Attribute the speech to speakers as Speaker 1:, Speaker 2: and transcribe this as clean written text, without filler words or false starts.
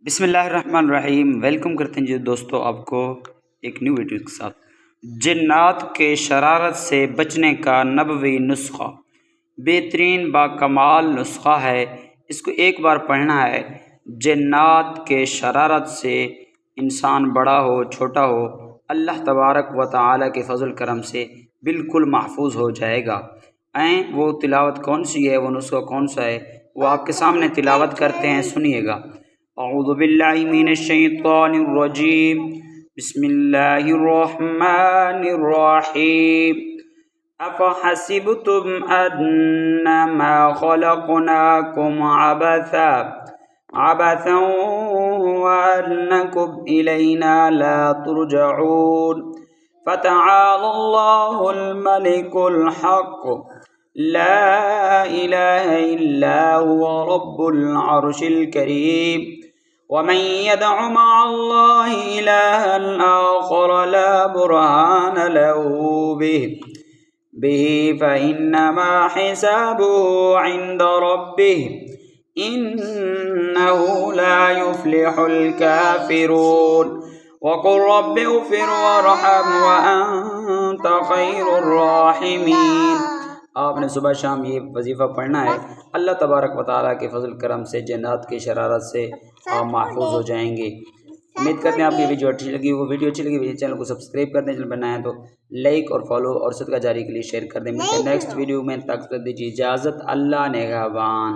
Speaker 1: बिस्मिल्लाहिर्रहमानिर्रहीम। वेलकम करते हैं जी दोस्तों आपको एक न्यू वीडियो के साथ। जिन्नात के शरारत से बचने का नबवी नुस्खा बेहतरीन बाकमाल नुस्खा है। इसको एक बार पढ़ना है। जिन्नात के शरारत से इंसान बड़ा हो छोटा हो अल्लाह तबारक व तआला के फजल करम से बिल्कुल महफूज हो जाएगा। वो तिलावत कौन सी है, वो नुस्खा कौन सा है, वो आपके सामने तिलावत करते हैं, सुनिएगा। अऊज़ु बिल्लाहि मिनश शैतानिर रजीम। बिस्मिल्लाहिर रहमानिर रहीम। अफ़हसिबतुम अन्नमा खलक़नाकुम अबसन व अन्नकुम इलैना ला तुरजऊन। फ़तआलल्लाहुल मलिकुल हक़ ला इलाहा इल्ला हुवा रब्बुल अर्शिल करीम। वमन यदअ मअल्लाहि इलाहन आखर ला बुरहान लहू बिही फइन्नमा हिसाबुहु इंद रब्बिह इन्नहु ला युफ्लिहुल काफिरून। वक़ुल रब्बि इग़फ़िर वरहम व अंत खैरुर राहिमीन। आपने सुबह शाम ये वजीफ़ा पढ़ना है। अल्लाह तबारक व तआला के फजल करम से जिन्नात की शरारत से आप महफूज हो जाएंगे। उम्मीद करते हैं आपकी वीडियो अच्छी लगी। वो वीडियो अच्छी लगी मेरे चैनल को सब्सक्राइब कर दें, चैनल बनाया तो लाइक और फॉलो और सदका जारी के लिए शेयर कर दें। मिलते हैं नेक्स्ट वीडियो में, तक दीजिए इजाज़त। अल्लाह नेगहबान।